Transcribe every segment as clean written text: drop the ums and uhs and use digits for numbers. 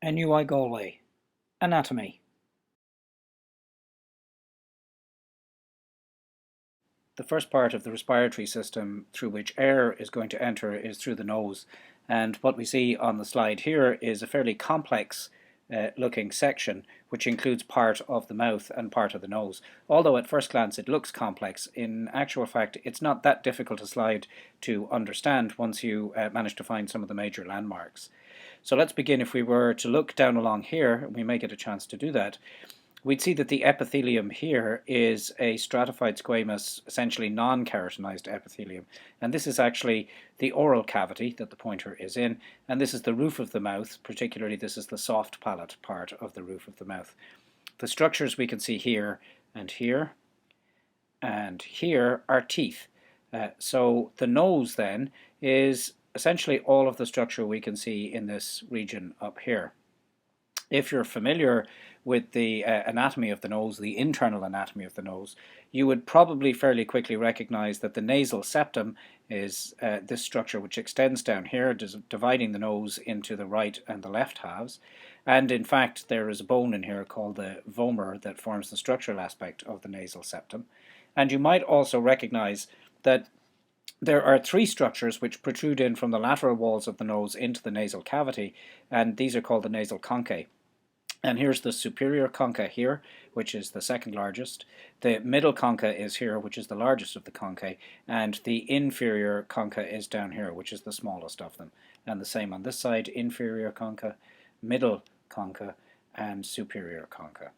NUI Galway. Anatomy. The first part of the respiratory system through which air is going to enter is through the nose. And what we see on the slide here is a fairly complex looking section which includes part of the mouth and part of the nose. Although at first glance it looks complex, in actual fact it's not that difficult a slide to understand once you manage to find some of the major landmarks. So let's begin. If we were to look down along here, we may get a chance to do that, we'd see that the epithelium here is a stratified squamous, essentially non-keratinized epithelium. And this is actually the oral cavity that the pointer is in, and this is the roof of the mouth, particularly this is the soft palate part of the roof of the mouth. The structures we can see here and here and here are teeth. So the nose then is essentially all of the structure we can see in this region up here. If you're familiar with the anatomy of the nose, the internal anatomy of the nose, you would probably fairly quickly recognize that the nasal septum is this structure which extends down here, dividing the nose into the right and the left halves. And in fact, there is a bone in here called the vomer that forms the structural aspect of the nasal septum. And you might also recognize that there are three structures which protrude in from the lateral walls of the nose into the nasal cavity, and these are called the nasal conchae. And here's the superior concha here, which is the second largest. The middle concha is here, which is the largest of the conchae, and the inferior concha is down here, which is the smallest of them. And the same on this side, inferior concha, middle concha, and superior concha.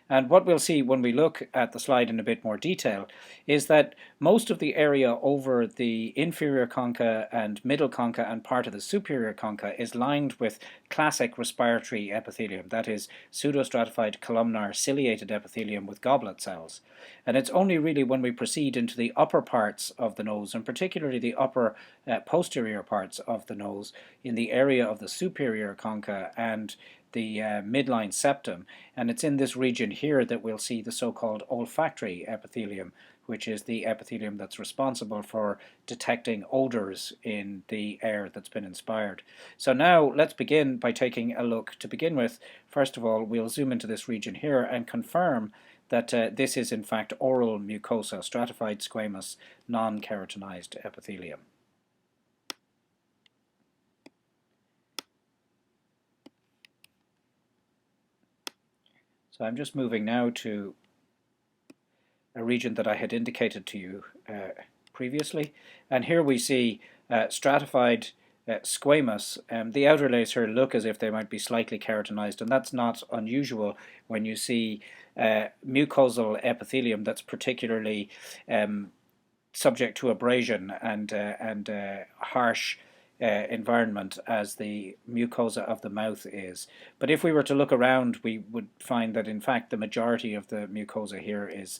And what we'll see when we look at the slide in a bit more detail is that most of the area over the inferior concha and middle concha and part of the superior concha is lined with classic respiratory epithelium, that is pseudostratified columnar ciliated epithelium with goblet cells. And it's only really when we proceed into the upper parts of the nose, and particularly the upper posterior parts of the nose, in the area of the superior concha and the midline septum, and it's in this region here that we'll see the so-called olfactory epithelium, which is the epithelium that's responsible for detecting odors in the air that's been inspired. So now let's begin by taking a look. To begin with, first of all, we'll zoom into this region here and confirm that this is in fact oral mucosa, stratified squamous non-keratinized epithelium. So I'm just moving now to a region that I had indicated to you previously, and here we see stratified squamous. The outer layers here look as if they might be slightly keratinized, and that's not unusual when you see mucosal epithelium that's particularly subject to abrasion and harsh environment as the mucosa of the mouth is. But if we were to look around, we would find that in fact the majority of the mucosa here is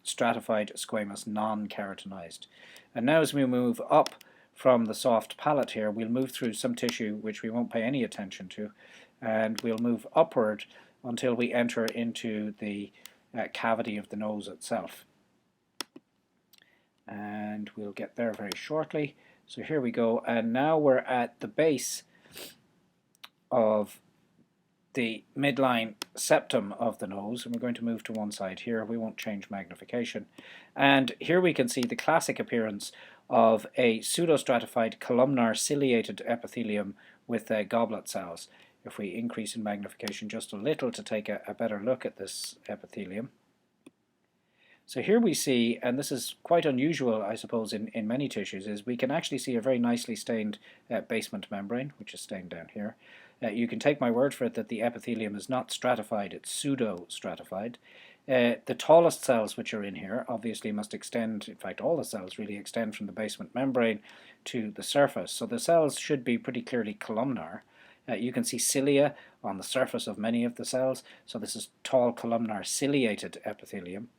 stratified squamous non-keratinized. And now as we move up from the soft palate here, we'll move through some tissue which we won't pay any attention to, and we'll move upward until we enter into the cavity of the nose itself. And we'll get there very shortly. So here we go, and now we're at the base of the midline septum of the nose, and we're going to move to one side here. We won't change magnification. And here we can see the classic appearance of a pseudostratified columnar ciliated epithelium with goblet cells. If we increase in magnification just a little to take a better look at this epithelium. So here we see, and this is quite unusual I suppose in many tissues, is we can actually see a very nicely stained basement membrane, which is stained down here. You can take my word for it that the epithelium is not stratified, it's pseudo-stratified. The tallest cells which are in here obviously must extend, in fact all the cells really extend from the basement membrane to the surface, so the cells should be pretty clearly columnar. You can see cilia on the surface of many of the cells, so this is tall columnar ciliated epithelium.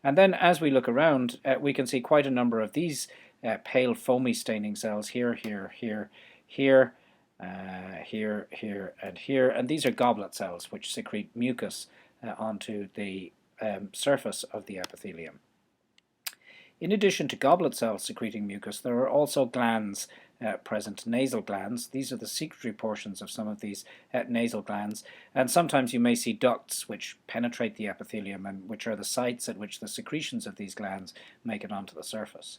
And then as we look around, we can see quite a number of these pale foamy staining cells here, here, here, here, here, here, and here. And these are goblet cells which secrete mucus onto the surface of the epithelium. In addition to goblet cells secreting mucus, there are also glands present nasal glands. These are the secretory portions of some of these nasal glands, and sometimes you may see ducts which penetrate the epithelium and which are the sites at which the secretions of these glands make it onto the surface.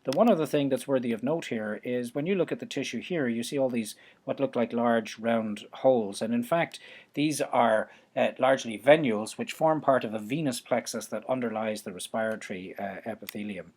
The one other thing that's worthy of note here is when you look at the tissue here, you see all these what look like large round holes, and in fact these are largely venules which form part of a venous plexus that underlies the respiratory epithelium.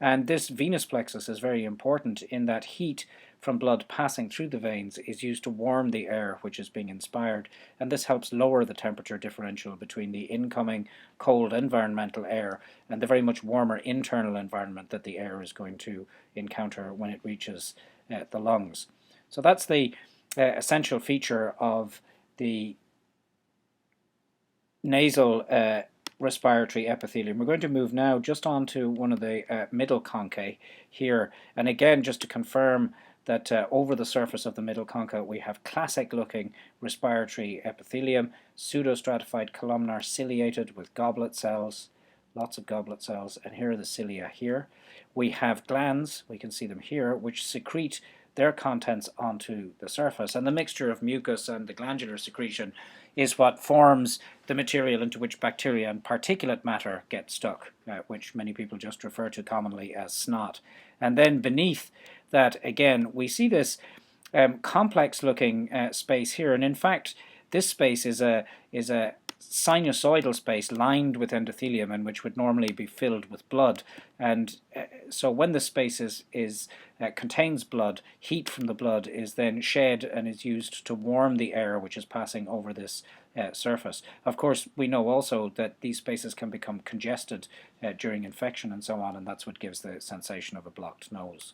And this venous plexus is very important in that heat from blood passing through the veins is used to warm the air which is being inspired, and this helps lower the temperature differential between the incoming cold environmental air and the very much warmer internal environment that the air is going to encounter when it reaches the lungs. So that's the essential feature of the nasal respiratory epithelium. We're going to move now just on to one of the middle conchae here, and again just to confirm that over the surface of the middle concha we have classic looking respiratory epithelium, pseudostratified columnar ciliated with goblet cells, lots of goblet cells, and here are the cilia here. We have glands, we can see them here, which secrete their contents onto the surface, and the mixture of mucus and the glandular secretion is what forms the material into which bacteria and particulate matter get stuck, which many people just refer to commonly as snot. And then beneath that, again, we see this complex looking space here, and in fact this space is a sinusoidal space lined with endothelium and which would normally be filled with blood, and so when the space contains blood, heat from the blood is then shed and is used to warm the air which is passing over this surface. Of course, we know also that these spaces can become congested during infection and so on, and that's what gives the sensation of a blocked nose.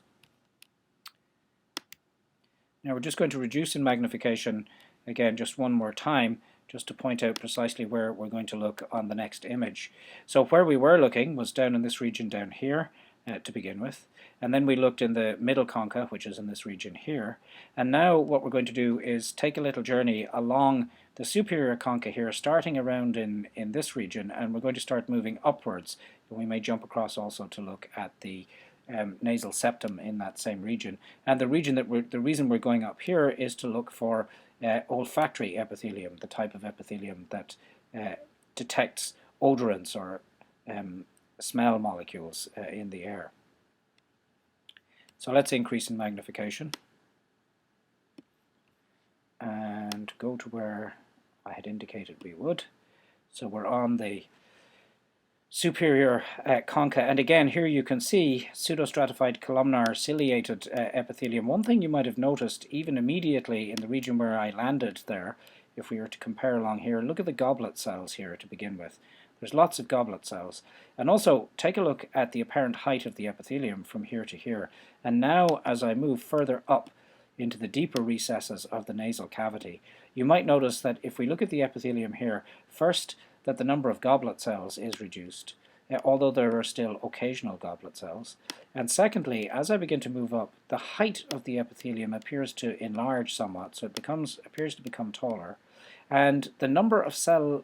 Now we're just going to reduce in magnification again just one more time, just to point out precisely where we're going to look on the next image. So where we were looking was down in this region down here to begin with, and then we looked in the middle concha, which is in this region here, and now what we're going to do is take a little journey along the superior concha here, starting around in this region, and we're going to start moving upwards. We may jump across also to look at the nasal septum in that same region, and the reason we're going up here is to look for olfactory epithelium, the type of epithelium that detects odorants or smell molecules in the air. So let's increase in magnification and go to where I had indicated we would. So we're on the superior concha, and again here you can see pseudostratified columnar ciliated epithelium. One thing you might have noticed even immediately in the region where I landed there, if we were to compare along here, look at the goblet cells here to begin with. There's lots of goblet cells, and also take a look at the apparent height of the epithelium from here to here. And now as I move further up into the deeper recesses of the nasal cavity, you might notice that if we look at the epithelium here, first that the number of goblet cells is reduced, although there are still occasional goblet cells. And secondly, as I begin to move up, the height of the epithelium appears to enlarge somewhat, so it appears to become taller, and the number of cell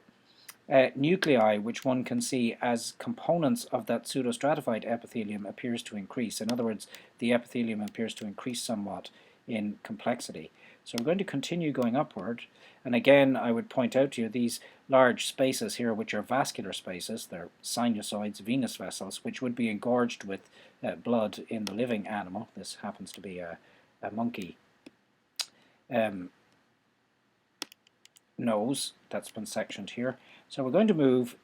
nuclei which one can see as components of that pseudostratified epithelium appears to increase. In other words, the epithelium appears to increase somewhat in complexity. So we're going to continue going upward, and again I would point out to you these large spaces here which are vascular spaces. They're sinusoids, venous vessels, which would be engorged with blood in the living animal. This happens to be a monkey nose that's been sectioned here. So we're going to move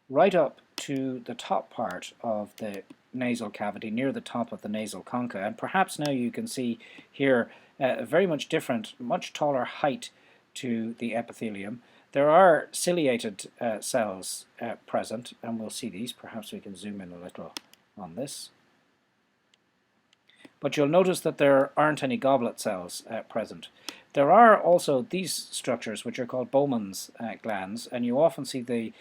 right up to the top part of the nasal cavity, near the top of the nasal concha, and perhaps now you can see here a very much different, much taller height to the epithelium. There are ciliated cells present, and we'll see these. Perhaps we can zoom in a little on this. But you'll notice that there aren't any goblet cells present. There are also these structures which are called Bowman's glands, and you often see the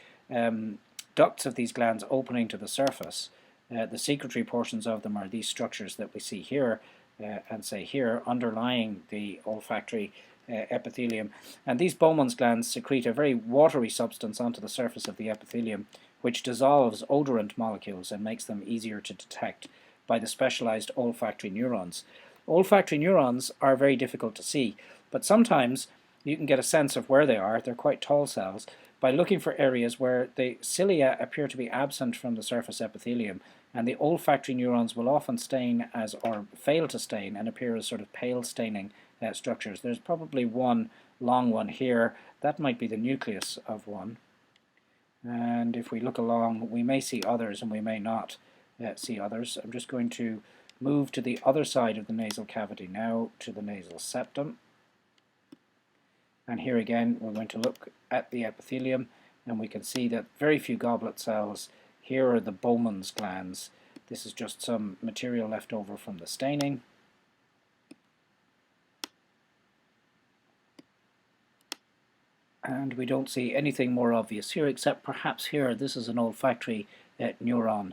ducts of these glands opening to the surface. The secretory portions of them are these structures that we see here and say here, underlying the olfactory epithelium. And these Bowman's glands secrete a very watery substance onto the surface of the epithelium, which dissolves odorant molecules and makes them easier to detect by the specialized olfactory neurons. Olfactory neurons are very difficult to see, but sometimes you can get a sense of where they are. They're quite tall cells by looking for areas where the cilia appear to be absent from the surface epithelium, and the olfactory neurons will often stain as, or fail to stain, and appear as sort of pale staining structures. There's probably one long one here. That might be the nucleus of one. And if we look along, we may see others and we may not see others. I'm just going to move to the other side of the nasal cavity now, to the nasal septum. And here again, we're going to look at the epithelium, and we can see that very few goblet cells. Here are the Bowman's glands. This is just some material left over from the staining. And we don't see anything more obvious here, except perhaps here. This is an olfactory neuron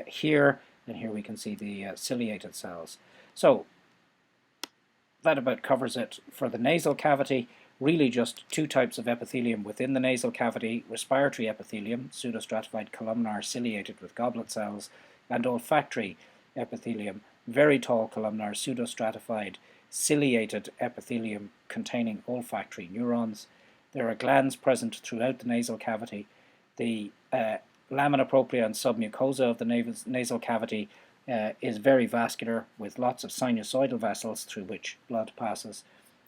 here, and here we can see the ciliated cells. So that about covers it for the nasal cavity. Really just two types of epithelium within the nasal cavity: respiratory epithelium, pseudostratified columnar ciliated with goblet cells, and olfactory epithelium, very tall columnar pseudostratified ciliated epithelium containing olfactory neurons. There are glands present throughout the nasal cavity. The lamina propria and submucosa of the nasal cavity is very vascular, with lots of sinusoidal vessels through which blood passes.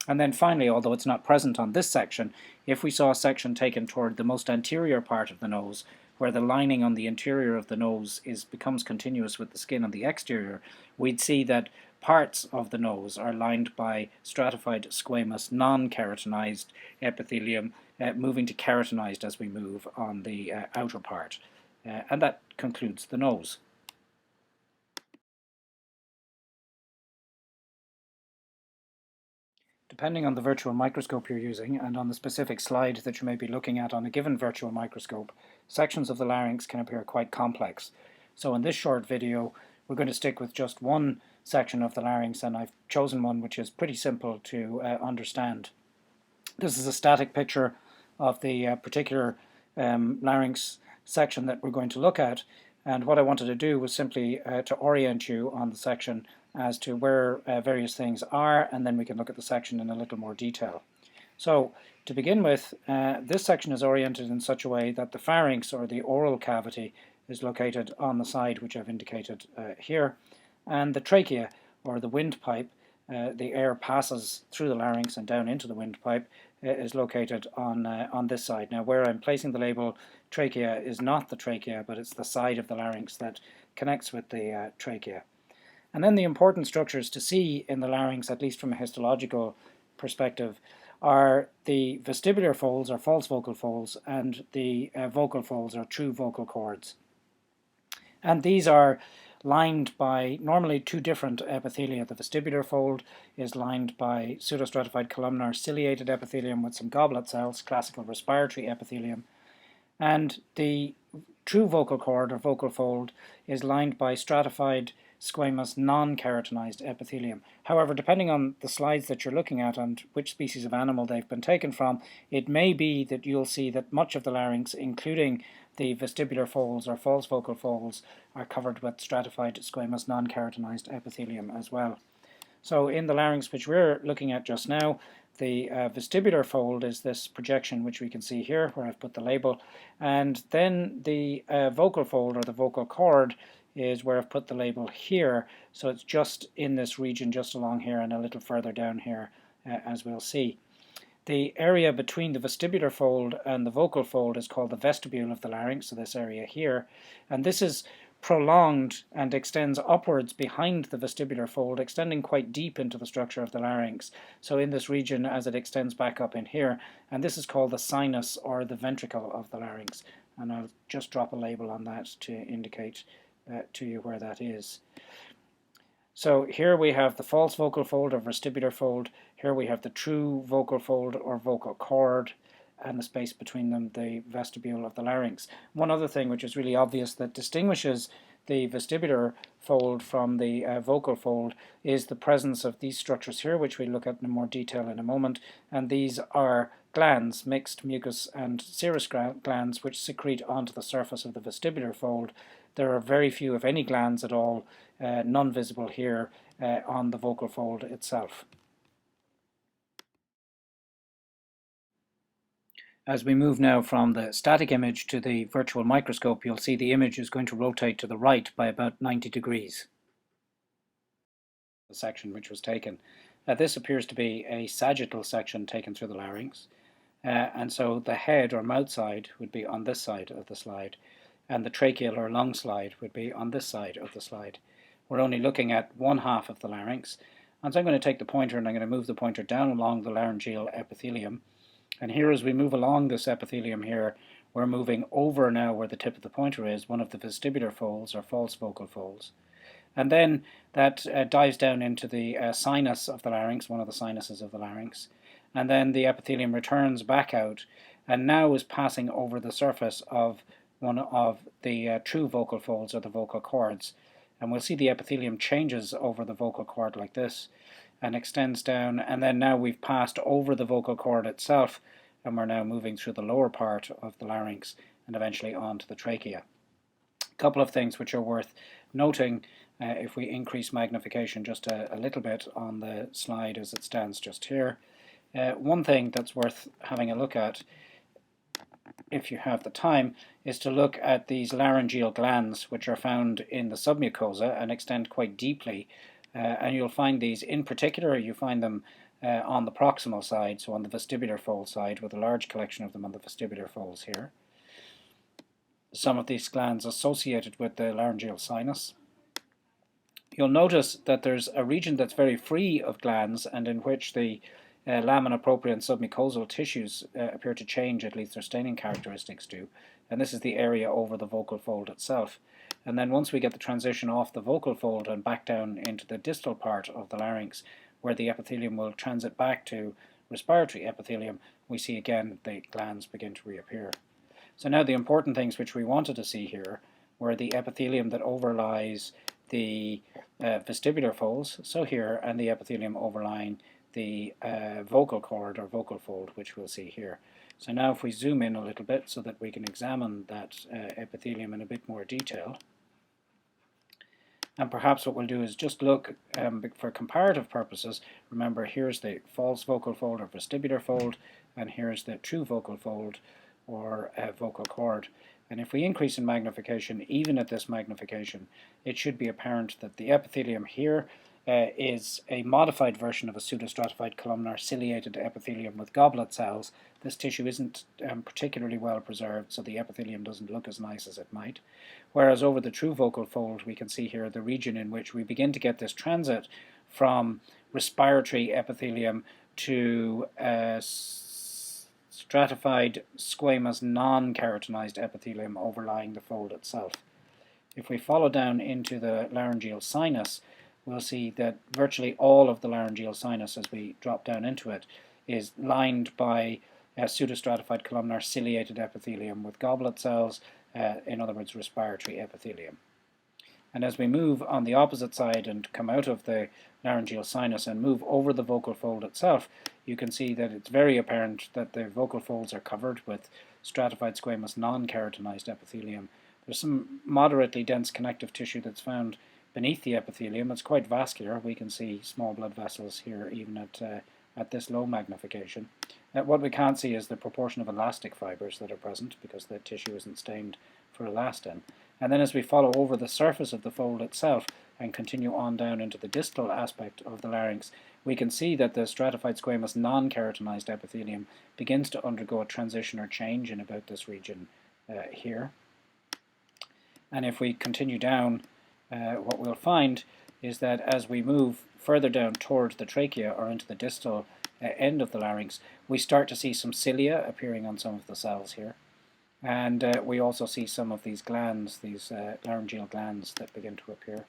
And then finally, although it's not present on this section, if we saw a section taken toward the most anterior part of the nose, where the lining on the interior of the nose becomes continuous with the skin on the exterior, we'd see that parts of the nose are lined by stratified squamous non-keratinized epithelium, moving to keratinized as we move on the outer part. And that concludes the nose. Depending on the virtual microscope you're using and on the specific slide that you may be looking at on a given virtual microscope, sections of the larynx can appear quite complex. So in this short video, we're going to stick with just one section of the larynx, and I've chosen one which is pretty simple to understand. This is a static picture of the particular larynx section that we're going to look at, and what I wanted to do was simply to orient you on the section as to where various things are, and then we can look at the section in a little more detail. So to begin with, this section is oriented in such a way that the pharynx, or the oral cavity, is located on the side which I've indicated here, and the trachea, or the windpipe, the air passes through the larynx and down into the windpipe, is located on this side. Now, where I'm placing the label trachea is not the trachea, but it's the side of the larynx that connects with the trachea. And then the important structures to see in the larynx, at least from a histological perspective, are the vestibular folds, or false vocal folds, and the vocal folds, or true vocal cords. And these are lined by normally two different epithelia. The vestibular fold is lined by pseudostratified columnar ciliated epithelium with some goblet cells, classical respiratory epithelium. And the true vocal cord, or vocal fold, is lined by stratified squamous non-keratinized epithelium. However, depending on the slides that you're looking at and which species of animal they've been taken from, it may be that you'll see that much of the larynx, including the vestibular folds or false vocal folds, are covered with stratified squamous non-keratinized epithelium as well. So in the larynx which we're looking at just now, the vestibular fold is this projection which we can see here where I've put the label, and then the vocal fold, or the vocal cord, is where I've put the label here. So it's just in this region, just along here and a little further down here, as we'll see. The area between the vestibular fold and the vocal fold is called the vestibule of the larynx, so this area here, and this is prolonged and extends upwards behind the vestibular fold, extending quite deep into the structure of the larynx. So in this region, as it extends back up in here, and this is called the sinus, or the ventricle of the larynx, and I'll just drop a label on that to indicate to you where that is. So here we have the false vocal fold, or vestibular fold. Here we have the true vocal fold, or vocal cord, and the space between them, the vestibule of the larynx. One other thing which is really obvious that distinguishes the vestibular fold from the vocal fold is the presence of these structures here, which we'll look at in more detail in a moment, and these are glands, mixed mucus and serous glands, which secrete onto the surface of the vestibular fold. There are very few, if any, glands at all, none visible here on the vocal fold itself. As we move now from the static image to the virtual microscope, you'll see the image is going to rotate to the right by about 90 degrees. The section which was taken. This appears to be a sagittal section taken through the larynx, and so the head or mouth side would be on this side of the slide, and the tracheal or lung slide would be on this side of the slide. We're only looking at one half of the larynx, and so I'm going to take the pointer and I'm going to move the pointer down along the laryngeal epithelium. And here, as we move along this epithelium here, we're moving over now where the tip of the pointer is, one of the vestibular folds or false vocal folds. And then that dives down into the sinus of the larynx, one of the sinuses of the larynx. And then the epithelium returns back out and now is passing over the surface of one of the true vocal folds or the vocal cords. And we'll see the epithelium changes over the vocal cord like this and extends down, and then now we've passed over the vocal cord itself and we're now moving through the lower part of the larynx and eventually on to the trachea. A couple of things which are worth noting if we increase magnification just a little bit on the slide as it stands just here. One thing that's worth having a look at, if you have the time, is to look at these laryngeal glands which are found in the submucosa and extend quite deeply. And you'll find these, in particular, you find them on the proximal side, so on the vestibular fold side, with a large collection of them on the vestibular folds here. Some of these glands associated with the laryngeal sinus. You'll notice that there's a region that's very free of glands and in which the lamina propria and submucosal tissues appear to change, at least their staining characteristics do. And this is the area over the vocal fold itself. And then once we get the transition off the vocal fold and back down into the distal part of the larynx, where the epithelium will transit back to respiratory epithelium, we see again the glands begin to reappear. So now the important things which we wanted to see here were the epithelium that overlies the vestibular folds, so here, and the epithelium overlying the vocal cord or vocal fold, which we'll see here. So now if we zoom in a little bit so that we can examine that epithelium in a bit more detail. And perhaps what we'll do is just look for comparative purposes. Remember, here's the false vocal fold or vestibular fold, and here's the true vocal fold or vocal cord. And if we increase in magnification, even at this magnification, it should be apparent that the epithelium here is a modified version of a pseudostratified columnar ciliated epithelium with goblet cells. This tissue isn't particularly well preserved, so the epithelium doesn't look as nice as it might. Whereas over the true vocal fold, we can see here the region in which we begin to get this transit from respiratory epithelium to stratified squamous non-keratinized epithelium overlying the fold itself. If we follow down into the laryngeal sinus, we'll see that virtually all of the laryngeal sinus, as we drop down into it, is lined by a pseudostratified columnar ciliated epithelium with goblet cells, in other words, respiratory epithelium. And as we move on the opposite side and come out of the laryngeal sinus and move over the vocal fold itself, you can see that it's very apparent that the vocal folds are covered with stratified squamous non-keratinized epithelium. There's some moderately dense connective tissue that's found beneath the epithelium. It's quite vascular. We can see small blood vessels here even at this low magnification. What we can't see is the proportion of elastic fibers that are present because the tissue isn't stained for elastin. And then as we follow over the surface of the fold itself and continue on down into the distal aspect of the larynx, we can see that the stratified squamous non-keratinized epithelium begins to undergo a transition or change in about this region here. And if we continue down, what we'll find is that as we move further down towards the trachea or into the distal end of the larynx, we start to see some cilia appearing on some of the cells here. And we also see some of these glands, these laryngeal glands that begin to appear.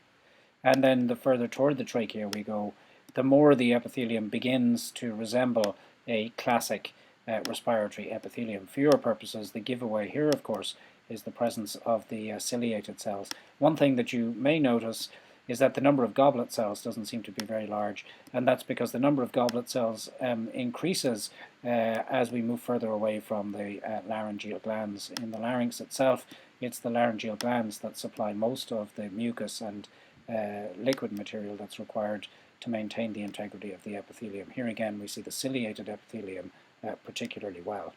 And then the further toward the trachea we go, the more the epithelium begins to resemble a classic respiratory epithelium. For your purposes, the giveaway here, of course, is the presence of the ciliated cells. One thing that you may notice is that the number of goblet cells doesn't seem to be very large, and that's because the number of goblet cells increases as we move further away from the laryngeal glands. In the larynx itself, it's the laryngeal glands that supply most of the mucus and liquid material that's required to maintain the integrity of the epithelium. Here again we see the ciliated epithelium particularly well.